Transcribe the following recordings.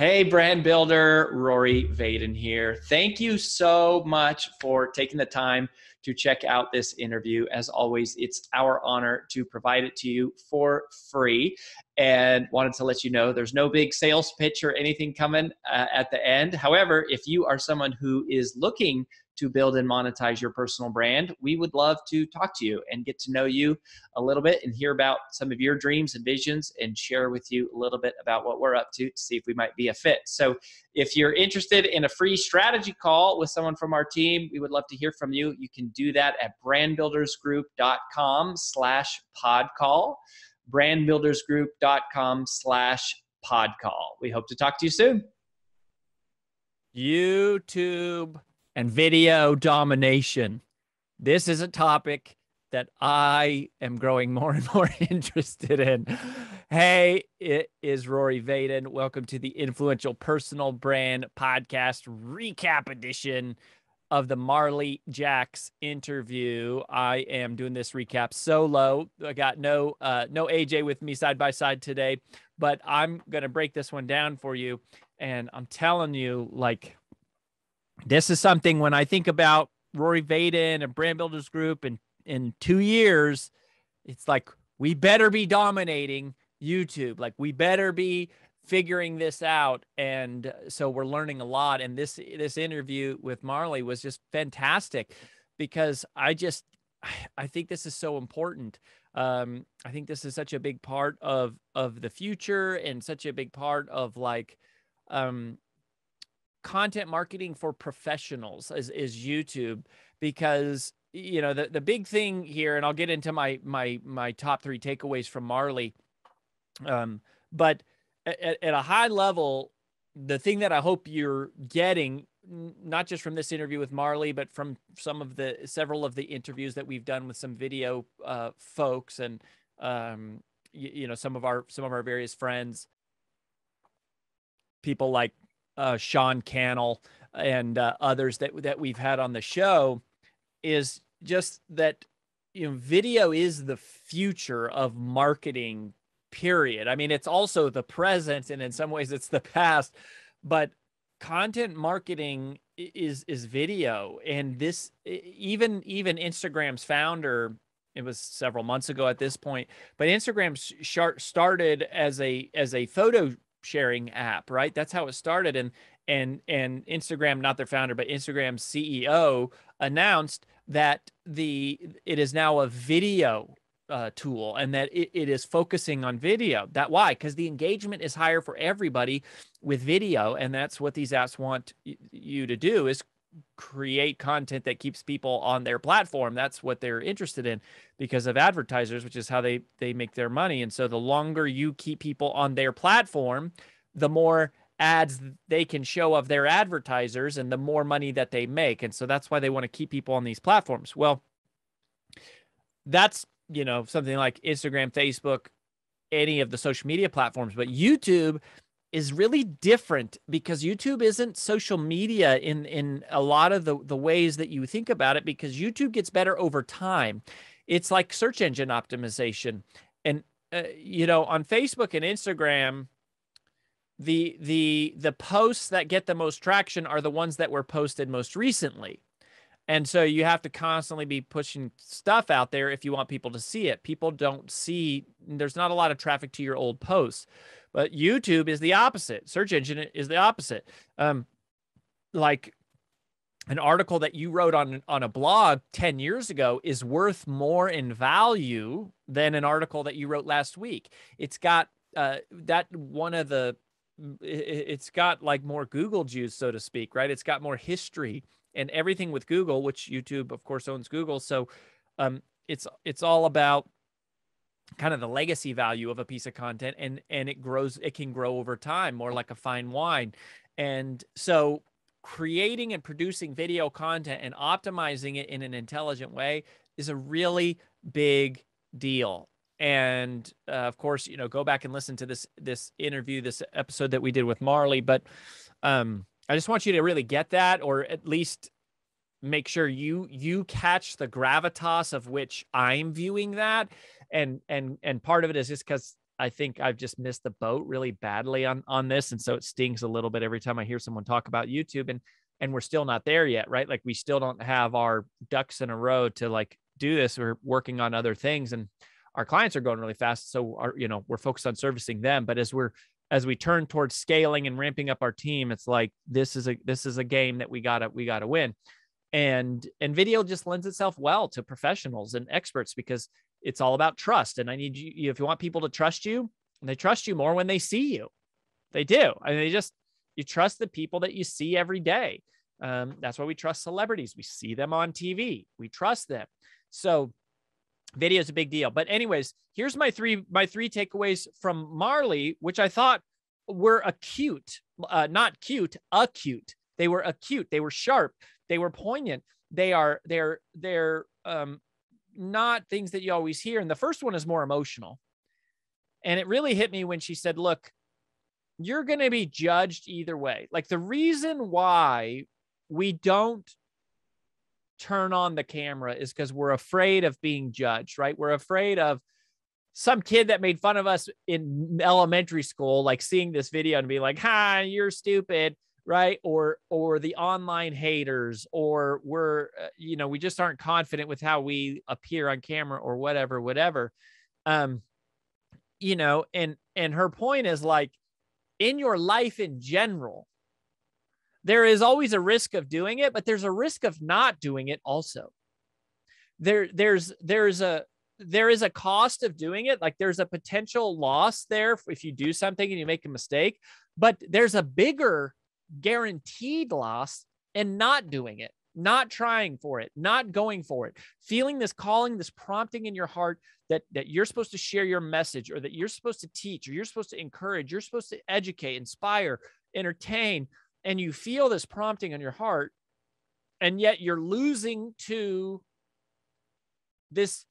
Hey, brand builder, Rory Vaden here. Thank you so much for taking the time to check out this interview. As always, it's our honor to provide it to you for free. And wanted to let you know there's no big sales pitch or anything coming at the end. However, if you are someone who is looking to build and monetize your personal brand, we would love to talk to you and get to know you a little bit and hear about some of your dreams and visions and share with you a little bit about what we're up to see if we might be a fit. So if you're interested in a free strategy call with someone from our team, we would love to hear from you. You can do that at brandbuildersgroup.com/podcall, brandbuildersgroup.com/podcall. We hope to talk to you soon. YouTube and video domination. This is a topic that I am growing more and more interested in. Hey, it is Rory Vaden. Welcome to the Influential Personal Brand Podcast recap edition of the Marley Jaxx interview. I am doing this recap solo. I got no AJ with me side by side today, but I'm going to break this one down for you. And I'm telling you, like, this is something when I think about Rory Vaden and Brand Builders Group and in 2 years, it's like, we better be dominating YouTube. Like, we better be figuring this out. And so we're learning a lot. And this interview with Marley was just fantastic because I think this is so important. I think this is such a big part of the future and such a big part of like, content marketing for professionals is YouTube, because you know the big thing here, and I'll get into my top 3 takeaways from Marley, but at a high level, the thing that I hope you're getting, not just from this interview with Marley, but from several of the interviews that we've done with some video folks and you know, some of our various friends, people like Sean Cannell and others that we've had on the show, is just that, you know, video is the future of marketing, period. I mean, it's also the present, and in some ways it's the past, but content marketing is video. And this, even Instagram's founder, it was several months ago at this point, but Instagram started as a photo sharing app, right? That's how it started. And Instagram, not their founder, but Instagram's CEO announced that it is now a video tool, and that it is focusing on video. Why? Because the engagement is higher for everybody with video, and that's what these apps want you to do, is create content that keeps people on their platform. That's what they're interested in because of advertisers, which is how they make their money. And so the longer you keep people on their platform, the more ads they can show of their advertisers and the more money that they make. And so that's why they want to keep people on these platforms. Well, that's, you know, something like Instagram, Facebook, any of the social media platforms. But YouTube is really different because YouTube isn't social media in a lot of the ways that you think about it, because YouTube gets better over time. It's like search engine optimization. And, you know, on Facebook and Instagram, the posts that get the most traction are the ones that were posted most recently. And so you have to constantly be pushing stuff out there if you want people to see it. People don't see, there's not a lot of traffic to your old posts. But YouTube is the opposite. Search engine is the opposite. Like an article that you wrote on a blog 10 years ago is worth more in value than an article that you wrote last week. It's got it's got like more Google juice, so to speak, right? It's got more history and everything with Google, which YouTube, of course, owns Google. So it's all about kind of the legacy value of a piece of content, and it can grow over time, more like a fine wine. And so creating and producing video content and optimizing it in an intelligent way is a really big deal. And of course, you know, go back and listen to this interview, this episode that we did with Marley. But I just want you to really get that, or at least make sure you catch the gravitas of which I'm viewing that. And part of it is just because I think I've just missed the boat really badly on this. And so it stings a little bit every time I hear someone talk about YouTube, and we're still not there yet, right? Like we still don't have our ducks in a row to like do this. We're working on other things, and our clients are going really fast. So we're focused on servicing them. But as we turn towards scaling and ramping up our team, it's like, this is a game that we gotta win. And video just lends itself well to professionals and experts because it's all about trust. And I need you, if you want people to trust you, they trust you more when they see you. They do. I mean, you trust the people that you see every day. That's why we trust celebrities. We see them on TV. We trust them. So video is a big deal. But anyways, here's my three takeaways from Marley, which I thought were acute, not cute, acute. They were acute. They were sharp. They were poignant. They're not things that you always hear. And the first one is more emotional. And it really hit me when she said, look, you're going to be judged either way. Like the reason why we don't turn on the camera is because we're afraid of being judged, right? We're afraid of some kid that made fun of us in elementary school, like seeing this video and being like, "Ha, you're stupid," right? Or the online haters, or we just aren't confident with how we appear on camera or whatever. And her point is like, in your life in general, there is always a risk of doing it, but there's a risk of not doing it also. There is a cost of doing it. Like there's a potential loss there if you do something and you make a mistake, but there's a bigger guaranteed loss in not doing it, not trying for it, not going for it, feeling this calling, this prompting in your heart that you're supposed to share your message, or that you're supposed to teach, or you're supposed to encourage, you're supposed to educate, inspire, entertain. And you feel this prompting on your heart, and yet you're losing to this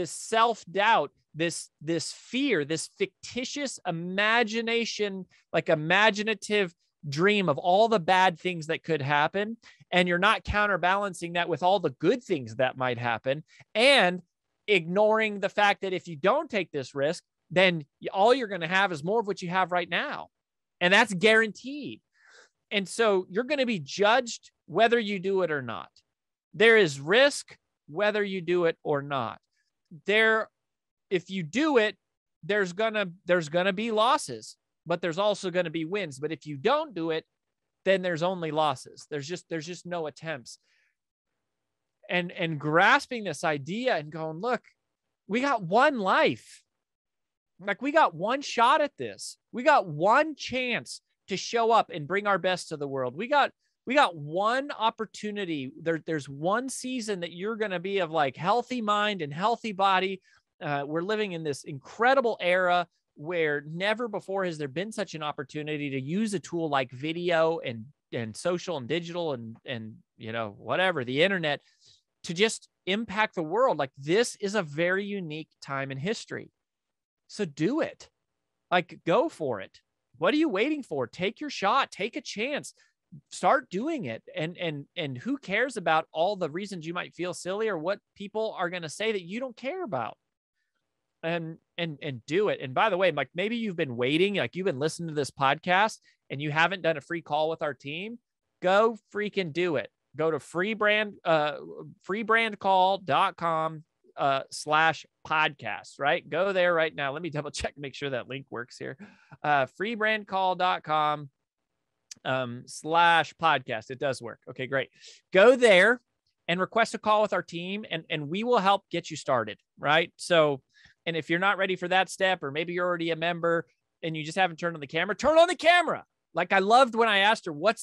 self-doubt, this fear, this fictitious imagination, like imaginative dream of all the bad things that could happen. And you're not counterbalancing that with all the good things that might happen, and ignoring the fact that if you don't take this risk, then all you're going to have is more of what you have right now. And that's guaranteed. And so you're going to be judged whether you do it or not. There is risk whether you do it or not. If you do it, there's gonna be losses, but there's also going to be wins. But if you don't do it, then there's only losses. There's just no attempts. And grasping this idea and going, look, we got one life. Like we got one shot at this. We got one chance to show up and bring our best to the world. We got one opportunity. There's one season that you're going to be of like healthy mind and healthy body. We're living in this incredible era where never before has there been such an opportunity to use a tool like video and social and digital and whatever, the internet, to just impact the world. Like this is a very unique time in history. So do it. Like go for it. What are you waiting for? Take your shot, take a chance, start doing it. And who cares about all the reasons you might feel silly or what people are going to say that you don't care about? And do it. And by the way, like maybe you've been waiting, like you've been listening to this podcast and you haven't done a free call with our team. Go freaking do it. Go to freebrandcall.com /podcast, right? Go there right now. Let me double check, make sure that link works here. Freebrandcall.com /podcast. It does work. Okay, great. Go there and request a call with our team, and we will help get you started, right? So, and if you're not ready for that step, or maybe you're already a member and you just haven't turned on the camera, turn on the camera. Like I loved when I asked her, what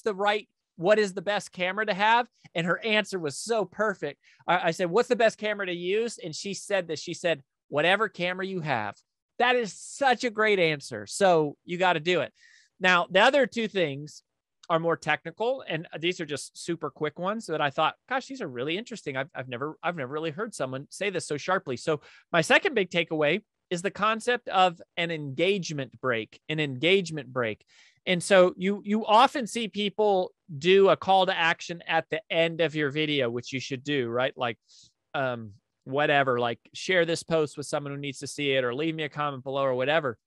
is the best camera to have? And her answer was so perfect. I said, what's the best camera to use? And she said this, she said, whatever camera you have. That is such a great answer. So you got to do it. Now, the other two things are more technical, and these are just super quick ones that I thought, gosh, these are really interesting. I've never really heard someone say this so sharply. So my second big takeaway is the concept of an engagement break. And so you often see people do a call to action at the end of your video, which you should do, right? Like, whatever, like share this post with someone who needs to see it, or leave me a comment below, or whatever.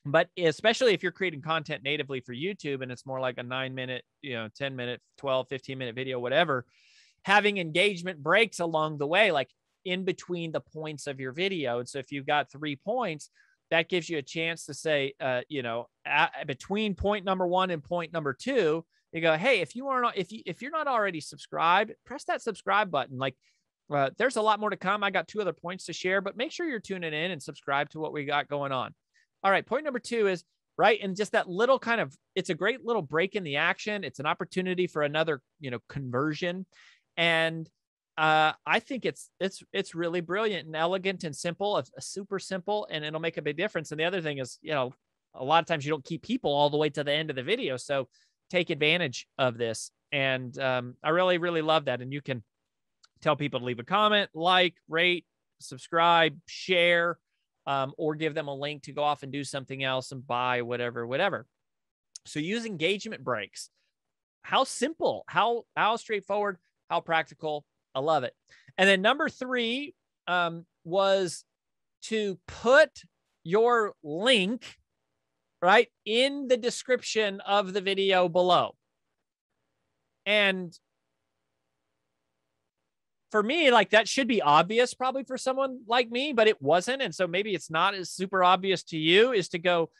But especially if you're creating content natively for YouTube and it's more like a 9-minute, 10-minute, 12, 15-minute video, whatever, having engagement breaks along the way, like in between the points of your video. And so if you've got 3 points, that gives you a chance to say, between point number 1 and point number 2, you go, hey, if you're not already subscribed, press that subscribe button. Like, there's a lot more to come. I got 2 other points to share, but make sure you're tuning in and subscribe to what we got going on. All right. Point number 2 is, right. And just that little it's a great little break in the action. It's an opportunity for another, conversion. And I think it's really brilliant and elegant and simple, super simple, and it'll make a big difference. And the other thing is, a lot of times you don't keep people all the way to the end of the video. So take advantage of this. And I really, really love that. And you can tell people to leave a comment, like, rate, subscribe, share, or give them a link to go off and do something else and buy whatever. So use engagement breaks. How simple, how straightforward, how practical. I love it. And then number 3 was to put your link right in the description of the video below. And for me, like, that should be obvious probably for someone like me, but it wasn't. And so maybe it's not as super obvious to you, is to go,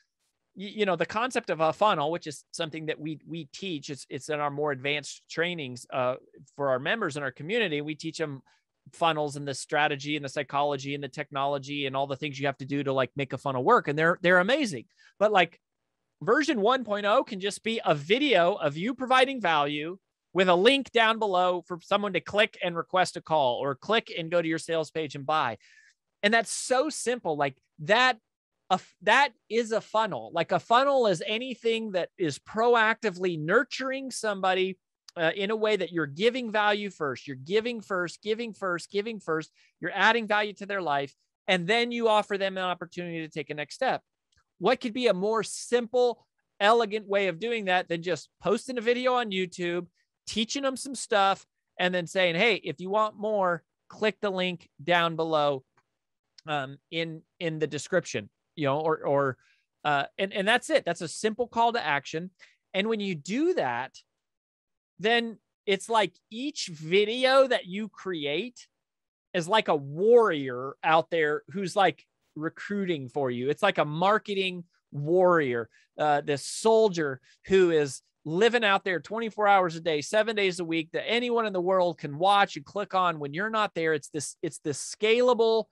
the concept of a funnel, which is something that we teach. It's in our more advanced trainings for our members in our community. We teach them funnels and the strategy and the psychology and the technology and all the things you have to do to like make a funnel work. And they're amazing. But like version 1.0 can just be a video of you providing value with a link down below for someone to click and request a call, or click and go to your sales page and buy. And that's so simple. Like that is a funnel. Like a funnel is anything that is proactively nurturing somebody in a way that you're giving value first. You're giving first. You're adding value to their life. And then you offer them an opportunity to take a next step. What could be a more simple, elegant way of doing that than just posting a video on YouTube, teaching them some stuff, and then saying, hey, if you want more, click the link down below in the description, and that's it. That's a simple call to action. And when you do that, then it's like each video that you create is like a warrior out there who's like recruiting for you. It's like a marketing warrior, this soldier who is living out there 24 hours a day, 7 days a week, that anyone in the world can watch and click on when you're not there. It's this scalable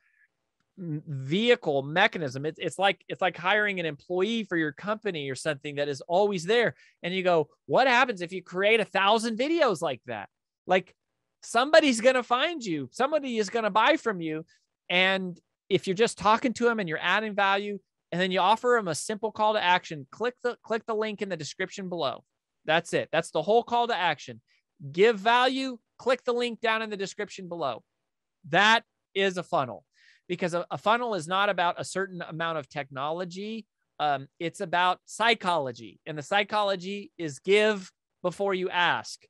vehicle mechanism. It's like hiring an employee for your company or something that is always there. And you go, what happens if you create 1,000 videos like that? Like, somebody's going to find you. Somebody is going to buy from you. And if you're just talking to them and you're adding value, and then you offer them a simple call to action, click the link in the description below. That's it. That's the whole call to action. Give value, click the link down in the description below. That is a funnel, because a funnel is not about a certain amount of technology. It's about psychology. And the psychology is give before you ask,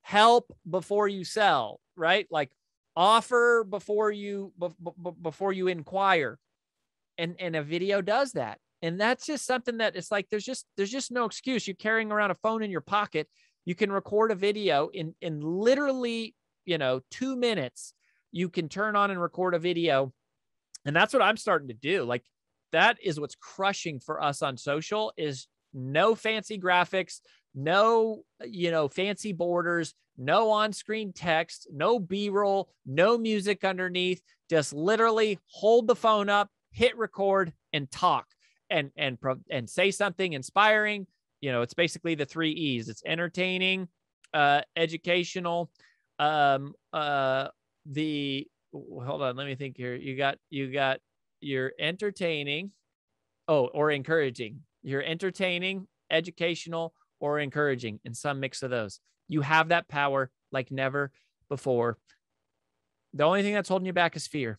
help before you sell, right? Like offer before you inquire. And a video does that. And that's just something that it's like, there's just no excuse. You're carrying around a phone in your pocket. You can record a video in literally, 2 minutes. You can turn on and record a video. And that's what I'm starting to do. Like, that is what's crushing for us on social, is no fancy graphics, no, fancy borders, no on-screen text, no B-roll, no music underneath. Just literally hold the phone up, hit record, and talk. And say something inspiring. It's basically the 3 E's. It's entertaining, educational. Hold on, let me think here. You got your entertaining, or encouraging. You're entertaining, educational, or encouraging, in some mix of those. You have that power like never before. The only thing that's holding you back is fear.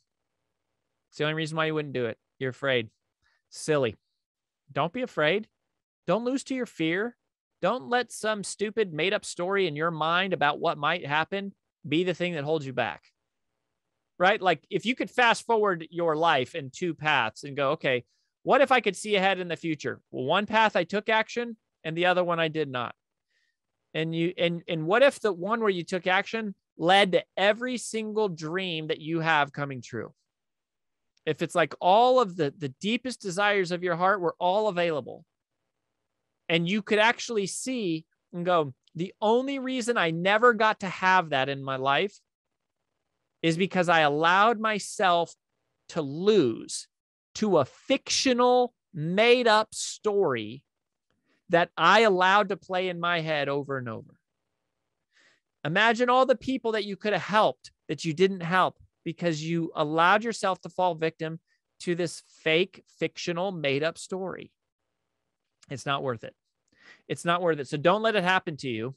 It's the only reason why you wouldn't do it. You're afraid. Silly. Don't be afraid. Don't lose to your fear. Don't let some stupid made up story in your mind about what might happen be the thing that holds you back. right? Like if you could fast forward your life in 2 paths and go, okay, what if I could see ahead in the future? Well, one path I took action and the other one I did not. And what if the one where you took action led to every single dream that you have coming true? If it's like all of the deepest desires of your heart were all available, and you could actually see and go, the only reason I never got to have that in my life is because I allowed myself to lose to a fictional, made up story that I allowed to play in my head over and over. Imagine all the people that you could have helped that you didn't help because you allowed yourself to fall victim to this fake, fictional, made up story. It's not worth it. It's not worth it. So don't let it happen to you.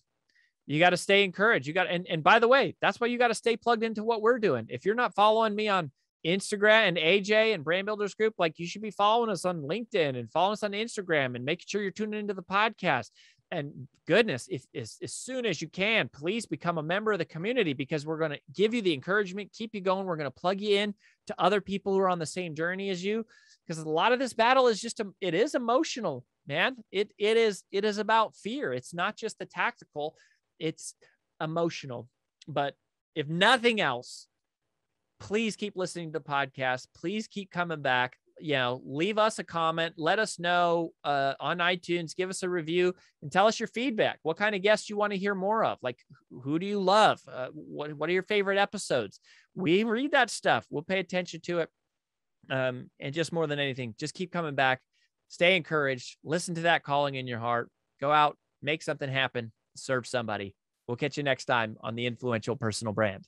You got to stay encouraged. You got, and by the way, that's why you got to stay plugged into what we're doing. If you're not following me on Instagram and AJ and Brand Builders Group, like you should be following us on LinkedIn and following us on Instagram and making sure you're tuning into the podcast. And goodness, if as soon as you can, please become a member of the community, because we're going to give you the encouragement, keep you going. We're going to plug you in to other people who are on the same journey as you, because a lot of this battle is just, it is emotional, man. It is about fear. It's not just the tactical, it's emotional. But if nothing else, please keep listening to the podcast. Please keep coming back. Leave us a comment. Let us know on iTunes. Give us a review and tell us your feedback. What kind of guests you want to hear more of? Like, who do you love? What are your favorite episodes? We read that stuff. We'll pay attention to it. And just more than anything, just keep coming back. Stay encouraged. Listen to that calling in your heart. Go out, make something happen, serve somebody. We'll catch you next time on The Influential Personal Brand.